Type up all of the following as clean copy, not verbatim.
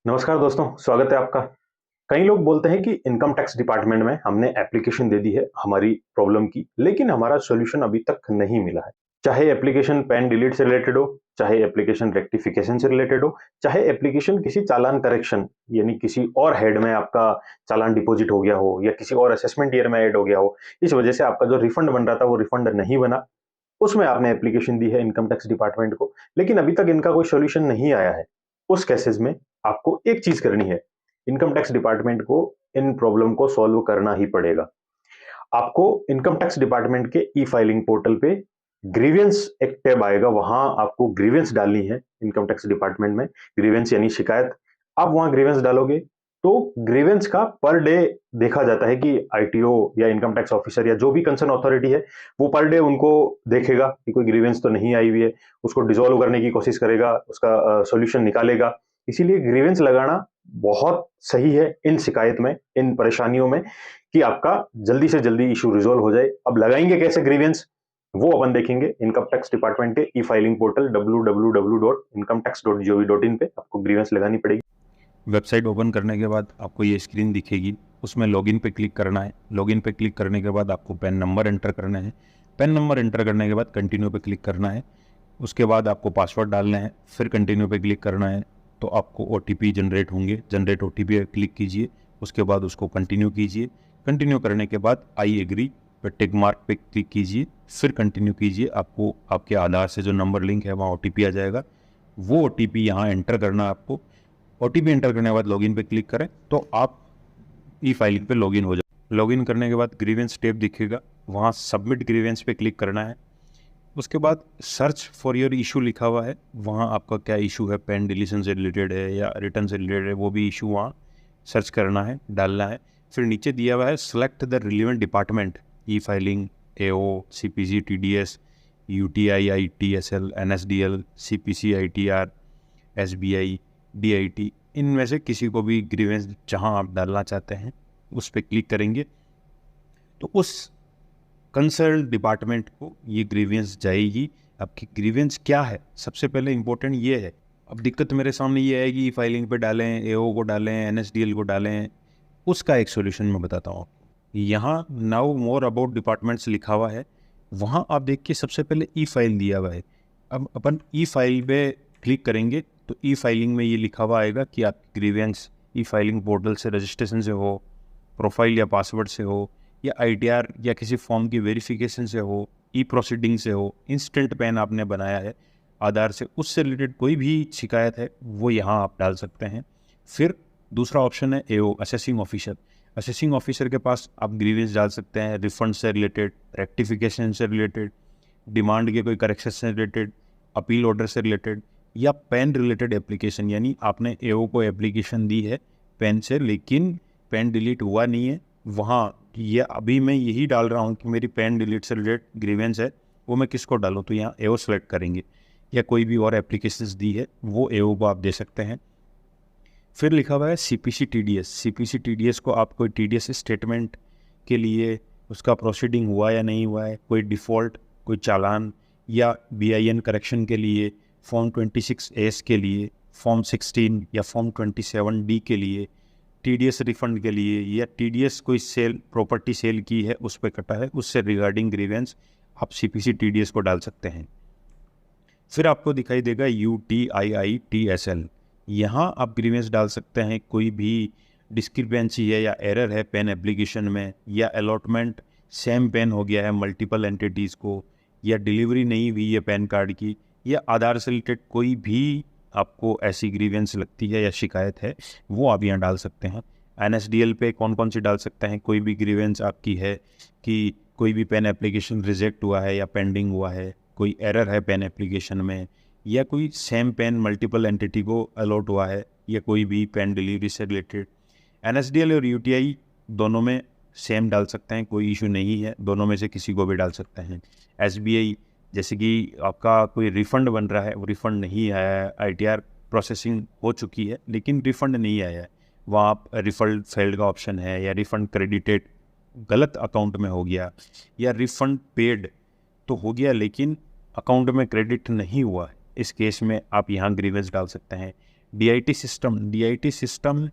नमस्कार दोस्तों, स्वागत है आपका। कई लोग बोलते हैं कि इनकम टैक्स डिपार्टमेंट में हमने एप्लीकेशन दे दी है हमारी प्रॉब्लम की, लेकिन हमारा सॉल्यूशन अभी तक नहीं मिला है। चाहे एप्लीकेशन पैन डिलीट से रिलेटेड हो, चाहे एप्लीकेशन रेक्टिफिकेशन से रिलेटेड हो, चाहे एप्लीकेशन किसी चालान करेक्शन यानी किसी और हेड में आपका चालान डिपॉजिट हो गया हो या किसी और असेसमेंट ईयर में ऐड हो गया हो, इस वजह से आपका जो रिफंड बन रहा था वो रिफंड नहीं बना। उसमें आपने एप्लीकेशन दी है इनकम टैक्स डिपार्टमेंट को, लेकिन अभी तक इनका कोई सॉल्यूशन नहीं आया है। उस केसेस में आपको एक चीज करनी है, इनकम टैक्स डिपार्टमेंट को इन प्रॉब्लम को सॉल्व करना ही पड़ेगा। आपको इनकम टैक्स डिपार्टमेंट के ई फाइलिंग पोर्टल पे ग्रीवेंस एक टैब आएगा, वहां आपको ग्रीवेंस डालनी है। इनकम टैक्स डिपार्टमेंट में ग्रीवेंस यानी शिकायत, आप वहां ग्रीवेंस डालोगे तो ग्रीवेंस का पर डे देखा जाता है कि आईटीओ या इनकम टैक्स ऑफिसर या जो भी कंसर्न अथॉरिटी है वो पर डे उनको देखेगा कि कोई ग्रीवेंस तो नहीं आई हुई है, उसको डिसॉल्व करने की कोशिश करेगा, उसका सॉल्यूशन निकालेगा। इसीलिए ग्रीवेंस लगाना बहुत सही है इन शिकायत में, इन परेशानियों में, कि आपका जल्दी से जल्दी इशू रिजॉल्व हो जाए। अब लगाएंगे कैसे ग्रीवेंस, वो अपन देखेंगे। इनकम टैक्स डिपार्टमेंट के ई फाइलिंग पोर्टल www.incometax.gov.in पे आपको ग्रीवेंस लगानी पड़ेगी। वेबसाइट ओपन करने के बाद आपको ये स्क्रीन दिखेगी, उसमें लॉगिन पे क्लिक करना है। लॉगिन पे क्लिक करने के बाद आपको पैन नंबर एंटर करना है। पैन नंबर एंटर करने के बाद कंटिन्यू पे क्लिक करना है। उसके बाद आपको पासवर्ड डालना है, फिर कंटिन्यू पे क्लिक करना है। तो आपको OTP जनरेट होंगे, जनरेट OTP पे क्लिक कीजिए। उसके बाद उसको कंटिन्यू कीजिए। कंटिन्यू करने के बाद आई एग्री पे टिक मार्क पे क्लिक कीजिए, फिर कंटिन्यू कीजिए। आपको आपके आधार से जो नंबर लिंक है वहाँ OTP आ जाएगा, वो OTP यहाँ एंटर करना है आपको। OTP एंटर करने के बाद लॉगिन पे क्लिक करें तो आप ई फाइलिंग पे लॉगिन हो जाए। लॉगिन करने के बाद ग्रीवेंस टैब दिखेगा, वहाँ सबमिट ग्रीवेंस पे क्लिक करना है। उसके बाद सर्च फॉर योर इशू लिखा हुआ है, वहाँ आपका क्या इशू है, पेन डिलीशन से रिलेटेड है या रिटर्न से रिलेटेड है, वो भी इशू वहाँ सर्च करना है, डालना है। फिर नीचे दिया हुआ है select the relevant department, E filing, AO, CPC, TDS, UTI, ITSL, NSDL, CPC, ITR, SBI, DIT, इनमें से किसी को भी ग्रीवेंस जहां आप डालना चाहते हैं उस पर क्लिक करेंगे तो उस कंसर्न डिपार्टमेंट को ये ग्रीवेंस जाएगी। आपकी ग्रीवेंस क्या है, सबसे पहले इंपॉर्टेंट ये है। अब दिक्कत मेरे सामने ये आएगी, फाइलिंग पे डालें, AO को डालें, NSDL को डालें, उसका एक सॉल्यूशन मैं बताता हूँ आपको। यहाँ नाउ मोर अबाउट डिपार्टमेंट्स लिखा हुआ है, वहाँ आप देखिए सबसे पहले ई फाइल दिया हुआ है। अब अपन ई फाइल पे क्लिक करेंगे तो ई फाइलिंग में ये लिखा हुआ आएगा कि आपकी ग्रीवेंस ई फाइलिंग पोर्टल से रजिस्ट्रेशन से हो, प्रोफाइल या पासवर्ड से हो, या ITR या किसी फॉर्म की वेरिफिकेशन से हो, ई प्रोसीडिंग से हो, इंस्टेंट पैन आपने बनाया है आधार से, उससे रिलेटेड कोई भी शिकायत है वो यहाँ आप डाल सकते हैं। फिर दूसरा ऑप्शन है AO, assessing officer. Assessing officer के पास आप ग्रीवेंस डाल सकते हैं रिफंड से रिलेटेड, रेक्टिफिकेशन से रिलेटेड, डिमांड के कोई करेक्शन से रिलेटेड, अपील ऑर्डर से रिलेटेड, या पैन रिलेटेड एप्लीकेशन, यानी आपने AO को एप्लीकेशन दी है पैन से लेकिन पैन डिलीट हुआ नहीं है, वहाँ ये अभी मैं यही डाल रहा हूँ कि मेरी पैन डिलीट से रिलेटेड ग्रीवेंस है, वो मैं किसको डालूँ, तो यहाँ AO सेलेक्ट करेंगे। या कोई भी और एप्लीकेशंस दी है वो AO को आप दे सकते हैं। फिर लिखा हुआ है CPC TDS। CPC TDS को आप कोई TDS स्टेटमेंट के लिए उसका प्रोसीडिंग हुआ या नहीं हुआ है, कोई डिफ़ॉल्ट, कोई चालान, या BIN करेक्शन के लिए, फॉर्म 26S के लिए, फॉर्म 16 या फॉर्म 27D के लिए, TDS रिफंड के लिए, या TDS कोई सेल, प्रॉपर्टी सेल की है उस पर कटा है, उससे रिगार्डिंग ग्रीवेंस आप CPC TDS को डाल सकते हैं। फिर आपको दिखाई देगा UTIITSL, यहाँ आप ग्रीवेंस डाल सकते हैं। कोई भी डिस्क्रिपेंसी है या एरर है पेन एप्लीकेशन में, या अलॉटमेंट सेम पेन हो गया है मल्टीपल एंटिटीज़ को, या डिलीवरी नहीं हुई है पैन कार्ड की, या आधार से रिलेटेड कोई भी आपको ऐसी ग्रीवेंस लगती है या शिकायत है, वो आप यहाँ डाल सकते हैं। NSDL पे कौन कौन सी डाल सकते हैं, कोई भी ग्रीवेंस आपकी है कि कोई भी पेन एप्लीकेशन रिजेक्ट हुआ है या पेंडिंग हुआ है, कोई एरर है पेन एप्लीकेशन में, या कोई सेम पेन मल्टीपल एंटिटी को अलॉट हुआ है, या कोई भी पेन डिलीवरी से रिलेटेड। NSDL और UTI दोनों में सेम डाल सकते हैं, कोई इशू नहीं है, दोनों में से किसी को भी डाल सकते हैं। SBI, जैसे कि आपका कोई रिफ़ंड बन रहा है, वो रिफ़ंड नहीं आया है, ITR प्रोसेसिंग हो चुकी है लेकिन रिफ़ंड नहीं आया है, वहाँ आप रिफंड फेल्ड का ऑप्शन है, या रिफ़ंड क्रेडिटेड गलत अकाउंट में हो गया, या रिफ़ंड पेड तो हो गया लेकिन अकाउंट में क्रेडिट नहीं हुआ है, इस केस में आप यहाँ ग्रीवेंस डाल सकते हैं। डीआईटी सिस्टम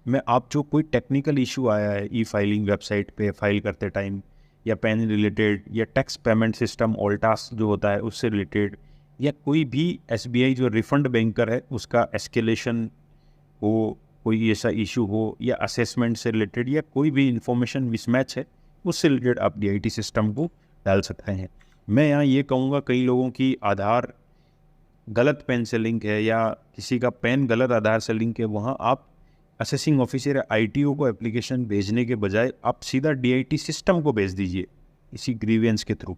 में आप जो कोई टेक्निकल इशू आया है ई फाइलिंग वेबसाइट पे फाइल करते टाइम, या पैन रिलेटेड, या टैक्स पेमेंट सिस्टम ऑल्टास जो होता है उससे रिलेटेड, या कोई भी एसबीआई जो रिफंड बैंकर है उसका एस्केलेशन हो, कोई ऐसा इशू हो, या असेसमेंट से रिलेटेड, या कोई भी इंफॉर्मेशन मिसमैच है उससे रिलेटेड आप डीआईटी सिस्टम को डाल सकते हैं। मैं यहाँ ये कहूँगा, कई लोगों की आधार गलत पेन से लिंक है या किसी का पेन गलत आधार से लिंक है, वहाँ आप असेसिंग ऑफिसर या आईटीओ को एप्लीकेशन भेजने के बजाय आप सीधा डीआईटी सिस्टम को भेज दीजिए इसी ग्रीवेंस के थ्रू,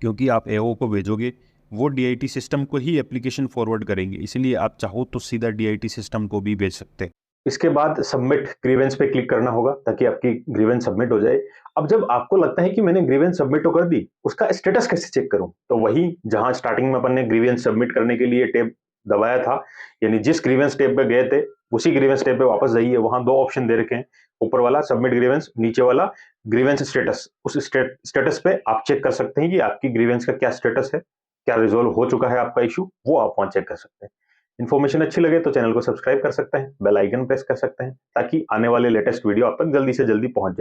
क्योंकि आप एओ को भेजोगे वो डीआईटी सिस्टम को ही एप्लीकेशन फॉरवर्ड करेंगे, इसलिए आप चाहो तो सीधा डीआईटी सिस्टम को भी भेज सकते हैं। इसके बाद सबमिट ग्रीवेंस पे क्लिक करना होगा ताकि आपकी ग्रीवेंस सबमिट हो जाए। अब जब आपको लगता है कि मैंने ग्रीवेंस सबमिट तो कर दी, उसका स्टेटस कैसे चेक करूं? तो वही जहां स्टार्टिंग में अपन ने ग्रीवेंस सबमिट करने के लिए टैब दबाया था, यानी जिस ग्रीवेंस टैब पे गए थे उसी ग्रीवेंस टैब पे वापस जाइए। वहां दो ऑप्शन दे रखे हैं, ऊपर वाला सबमिट ग्रीवेंस, नीचे वाला ग्रीवेंस स्टेटस। उस स्टेटस पे आप चेक कर सकते हैं कि आपकी ग्रीवेंस का क्या स्टेटस है, क्या रिजोल्व हो चुका है आपका इशू, वो आप वहां चेक कर सकते हैं। इन्फॉर्मेशन अच्छी लगे तो चैनल को सब्सक्राइब कर सकते हैं, बेल आइकन प्रेस कर सकते हैं ताकि आने वाले लेटेस्ट वीडियो आप तक जल्दी से जल्दी पहुंच जाए।